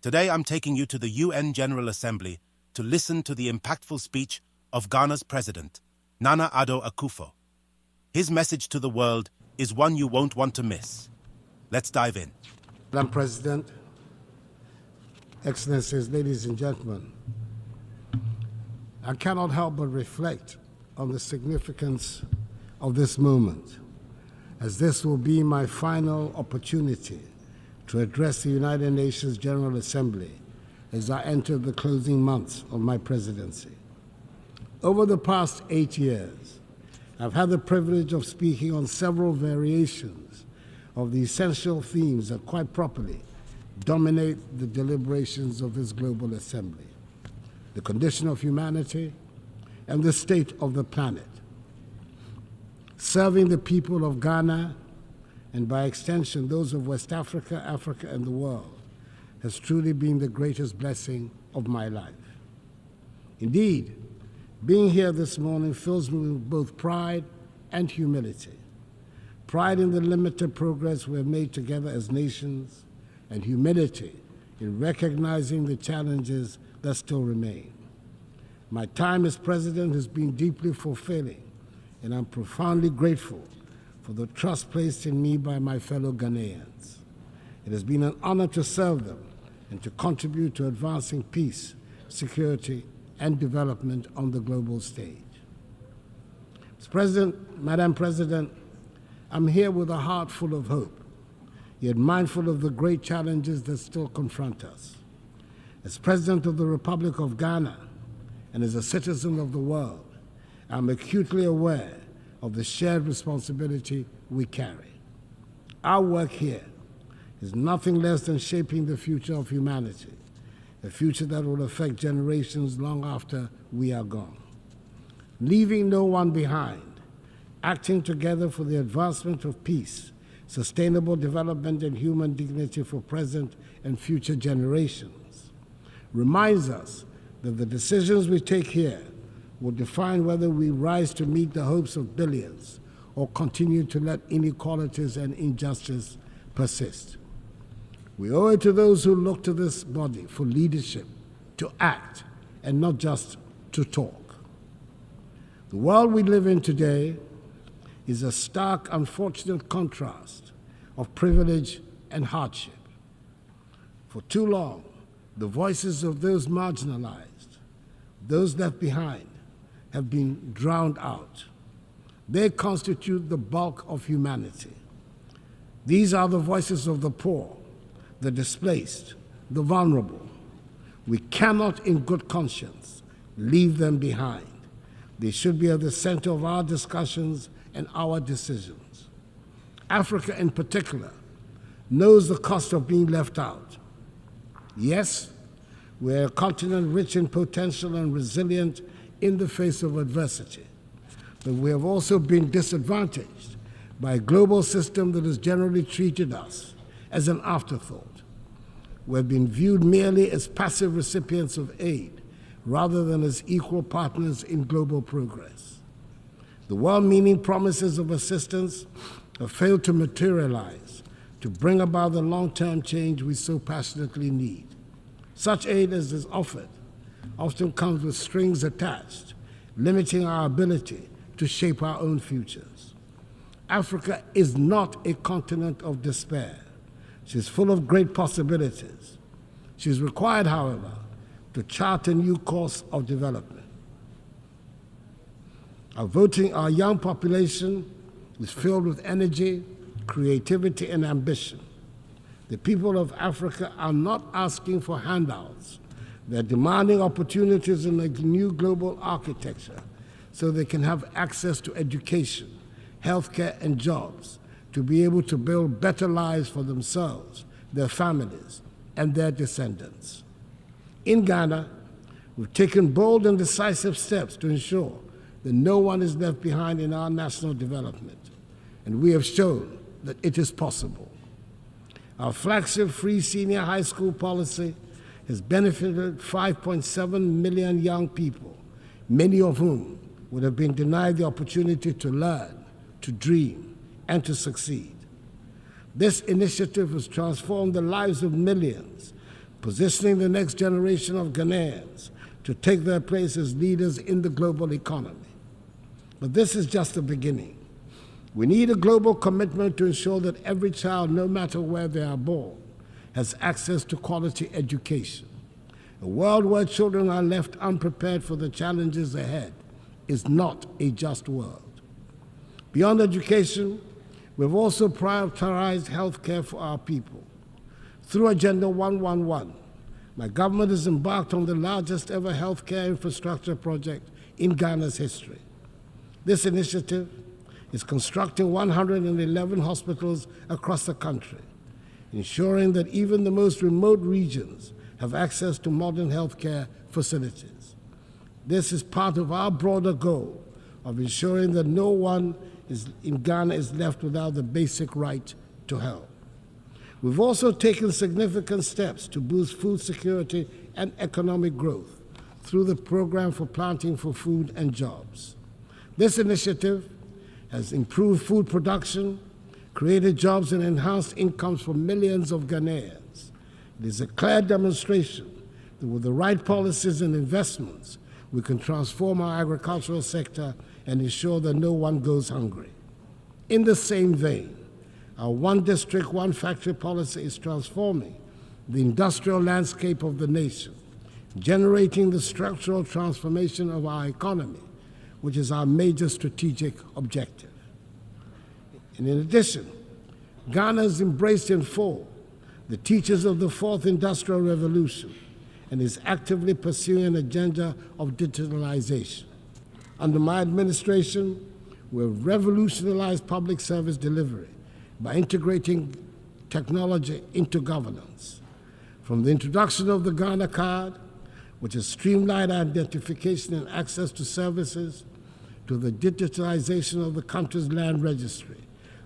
Today I'm taking you to the UN General Assembly to listen to the impactful speech of Ghana's president, Nana Addo Akufo. His message to the world is one you won't want to miss. Let's dive in. Madam President, Excellencies, ladies and gentlemen, I cannot help but reflect on the significance of this moment, as this will be my final opportunity to address the United Nations General Assembly as I enter the closing months of my presidency. Over the past 8 years, I've had the privilege of speaking on several variations of the essential themes that quite properly dominate the deliberations of this global assembly: the condition of humanity and the state of the planet. Serving the people of Ghana, and by extension those of West Africa, Africa, and the world, has truly been the greatest blessing of my life. Indeed, being here this morning fills me with both pride and humility. Pride in the limited progress we have made together as nations, and humility in recognizing the challenges that still remain. My time as president has been deeply fulfilling, and I'm profoundly grateful for the trust placed in me by my fellow Ghanaians. It has been an honor to serve them and to contribute to advancing peace, security, and development on the global stage. Madam President, I'm here with a heart full of hope, yet mindful of the great challenges that still confront us. As President of the Republic of Ghana and as a citizen of the world, I'm acutely aware of the shared responsibility we carry. Our work here is nothing less than shaping the future of humanity, a future that will affect generations long after we are gone. Leaving no one behind, acting together for the advancement of peace, sustainable development, and human dignity for present and future generations, reminds us that the decisions we take here will define whether we rise to meet the hopes of billions or continue to let inequalities and injustice persist. We owe it to those who look to this body for leadership, to act, and not just to talk. The world we live in today is a stark, unfortunate contrast of privilege and hardship. For too long, the voices of those marginalized, those left behind, have been drowned out. They constitute the bulk of humanity. These are the voices of the poor, the displaced, the vulnerable. We cannot, in good conscience, leave them behind. They should be at the center of our discussions and our decisions. Africa, in particular, knows the cost of being left out. Yes, we're a continent rich in potential and resilient in the face of adversity, but we have also been disadvantaged by a global system that has generally treated us as an afterthought. We've been viewed merely as passive recipients of aid rather than as equal partners in global progress. The well-meaning promises of assistance have failed to materialize to bring about the long-term change we so passionately need. Such aid as is offered often comes with strings attached, limiting our ability to shape our own futures. Africa is not a continent of despair. She's full of great possibilities. She's required, however, to chart a new course of development. Our young population is filled with energy, creativity, and ambition. The people of Africa are not asking for handouts. They're demanding opportunities in a new global architecture so they can have access to education, healthcare, and jobs to be able to build better lives for themselves, their families, and their descendants. In Ghana, we've taken bold and decisive steps to ensure that no one is left behind in our national development, and we have shown that it is possible. Our flagship free senior high school policy has benefited 5.7 million young people, many of whom would have been denied the opportunity to learn, to dream, and to succeed. This initiative has transformed the lives of millions positioning the next generation of Ghanaians to take their place as leaders in the global economy. But this is just the beginning. We need a global commitment to ensure that every child, no matter where they are born, has access to quality education. A world where children are left unprepared for the challenges ahead is not a just world. Beyond education, we've also prioritized health care for our people. Through Agenda 111, my government has embarked on the largest ever healthcare infrastructure project in Ghana's history. This initiative is constructing 111 hospitals across the country, ensuring that even the most remote regions have access to modern healthcare facilities. This is part of our broader goal of ensuring that no one in Ghana is left without the basic right to health. We've also taken significant steps to boost food security and economic growth through the Program for Planting for Food and Jobs. This initiative has improved food production, created jobs, and enhanced incomes for millions of Ghanaians. It is a clear demonstration that with the right policies and investments, we can transform our agricultural sector and ensure that no one goes hungry. In the same vein, our one district, one factory policy is transforming the industrial landscape of the nation, generating the structural transformation of our economy, which is our major strategic objective. And in addition, Ghana has embraced in full the teachings of the Fourth Industrial Revolution and is actively pursuing an agenda of digitalization. Under my administration, we've revolutionized public service delivery by integrating technology into governance. From the introduction of the Ghana card, which has streamlined identification and access to services, to the digitalization of the country's land registry,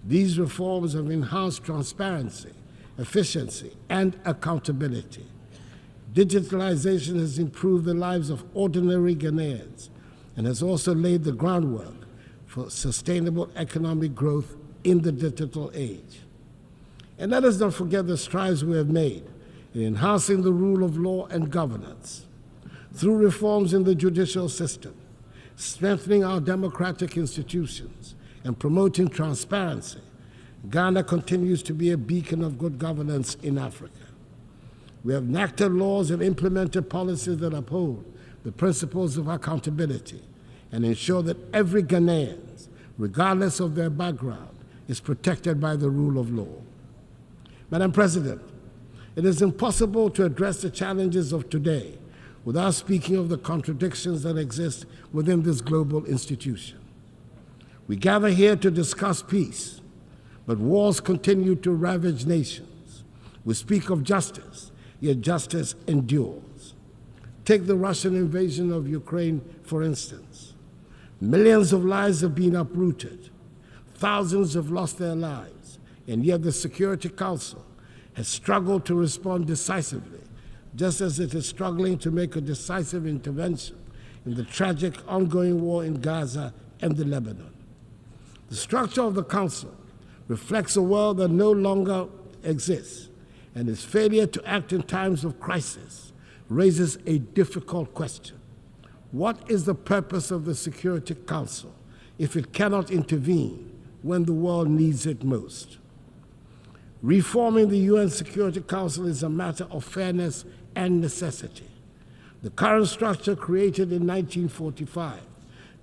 these reforms have enhanced transparency, efficiency, and accountability. Digitalization has improved the lives of ordinary Ghanaians and has also laid the groundwork for sustainable economic growth in the digital age. And let us not forget the strides we have made in enhancing the rule of law and governance. Through reforms in the judicial system, strengthening our democratic institutions, and promoting transparency, Ghana continues to be a beacon of good governance in Africa. We have enacted laws and implemented policies that uphold the principles of accountability and ensure that every Ghanaian, regardless of their background, is protected by the rule of law. Madam President, it is impossible to address the challenges of today without speaking of the contradictions that exist within this global institution. We gather here to discuss peace, but wars continue to ravage nations. We speak of justice, yet justice endures. Take the Russian invasion of Ukraine, for instance. Millions of lives have been uprooted. Thousands have lost their lives, and yet the Security Council has struggled to respond decisively, just as it is struggling to make a decisive intervention in the tragic ongoing war in Gaza and the Lebanon. The structure of the Council reflects a world that no longer exists, and its failure to act in times of crisis raises a difficult question. What is the purpose of the Security Council if it cannot intervene when the world needs it most? Reforming the UN Security Council is a matter of fairness and necessity. The current structure, created in 1945,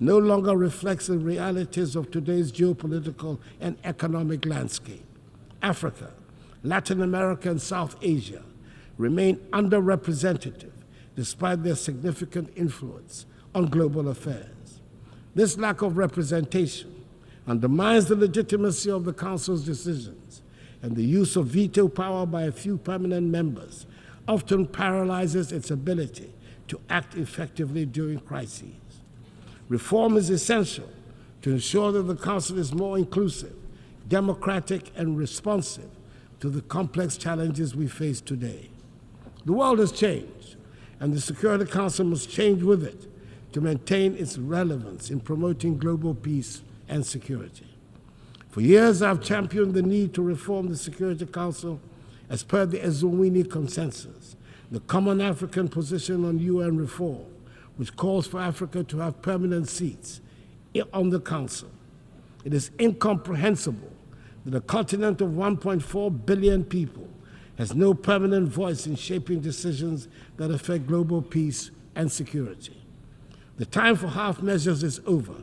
no longer reflects the realities of today's geopolitical and economic landscape. Africa, Latin America, and South Asia remain underrepresented despite their significant influence on global affairs. This lack of representation undermines the legitimacy of the Council's decisions, and the use of veto power by a few permanent members often paralyzes its ability to act effectively during crises. Reform is essential to ensure that the Council is more inclusive, democratic, and responsive to the complex challenges we face today. The world has changed, and the Security Council must change with it to maintain its relevance in promoting global peace and security. For years, I've championed the need to reform the Security Council as per the Ezulwini Consensus, the Common African Position on UN Reform, which calls for Africa to have permanent seats on the Council. It is incomprehensible that a continent of 1.4 billion people has no permanent voice in shaping decisions that affect global peace and security. The time for half measures is over.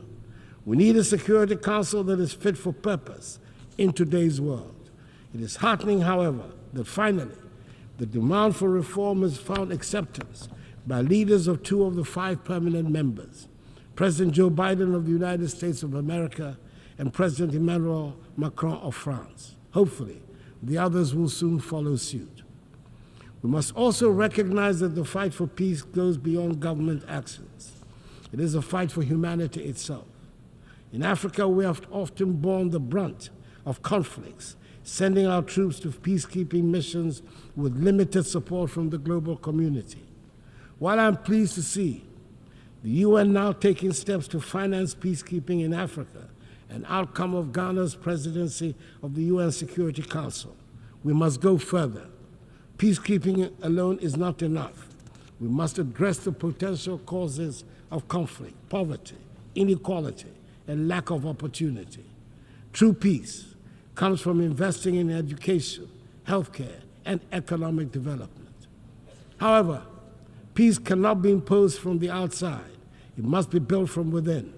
We need a Security Council that is fit for purpose in today's world. It is heartening, however, that finally the demand for reform has found acceptance by leaders of 2 of the 5 permanent members, President Joe Biden of the United States of America and President Emmanuel Macron of France. Hopefully, the others will soon follow suit. We must also recognize that the fight for peace goes beyond government actions. It is a fight for humanity itself. In Africa, we have often borne the brunt of conflicts, sending our troops to peacekeeping missions with limited support from the global community. While I'm pleased to see the UN now taking steps to finance peacekeeping in Africa, an outcome of Ghana's presidency of the UN Security Council, we must go further. Peacekeeping alone is not enough. We must address the potential causes of conflict, poverty, inequality, and lack of opportunity. True peace comes from investing in education, healthcare, and economic development. However, peace cannot be imposed from the outside. It must be built from within.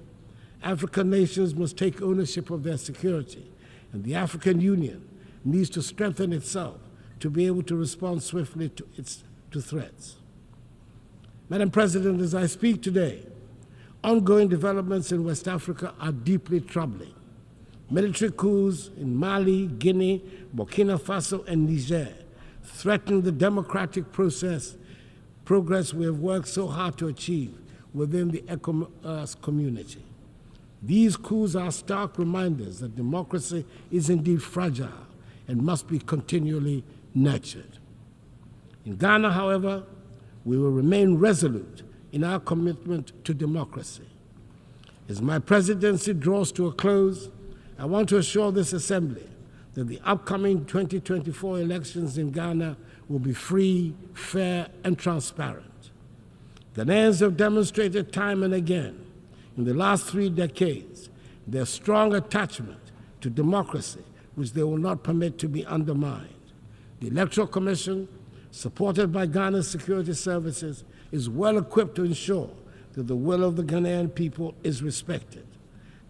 African nations must take ownership of their security, and the African Union needs to strengthen itself to be able to respond swiftly to threats. Madam President, as I speak today, ongoing developments in West Africa are deeply troubling. Military coups in Mali, Guinea, Burkina Faso, and Niger threaten the democratic progress we have worked so hard to achieve within the ECOWAS community. These coups are stark reminders that democracy is indeed fragile and must be continually nurtured. In Ghana, however, we will remain resolute in our commitment to democracy. As my presidency draws to a close, I want to assure this Assembly that the upcoming 2024 elections in Ghana will be free, fair, and transparent. Ghanaians have demonstrated time and again in the last 3 decades their strong attachment to democracy, which they will not permit to be undermined. The Electoral Commission, supported by Ghana's security services, is well equipped to ensure that the will of the Ghanaian people is respected.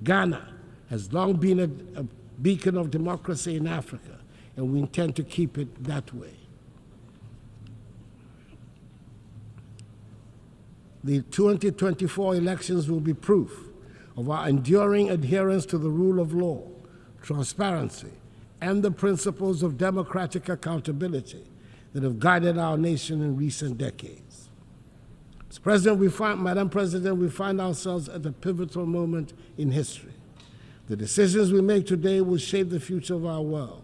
Ghana has long been a beacon of democracy in Africa, and we intend to keep it that way. The 2024 elections will be proof of our enduring adherence to the rule of law, transparency, and the principles of democratic accountability that have guided our nation in recent decades. Madam President, we find ourselves at a pivotal moment in history. The decisions we make today will shape the future of our world.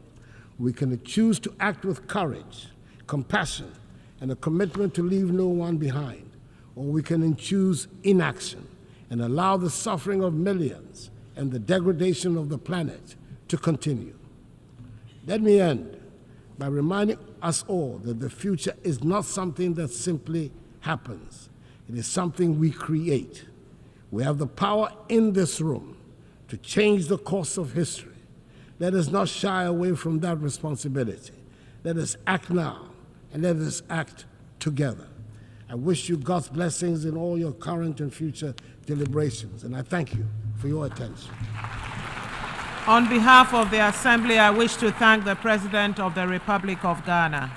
We can choose to act with courage, compassion, and a commitment to leave no one behind, or we can choose inaction and allow the suffering of millions and the degradation of the planet to continue. Let me end by reminding us all that the future is not something that simply happens. It is something we create. We have the power in this room to change the course of history. Let us not shy away from that responsibility. Let us act now, and let us act together. I wish you God's blessings in all your current and future deliberations, and I thank you for your attention. On behalf of the Assembly, I wish to thank the President of the Republic of Ghana.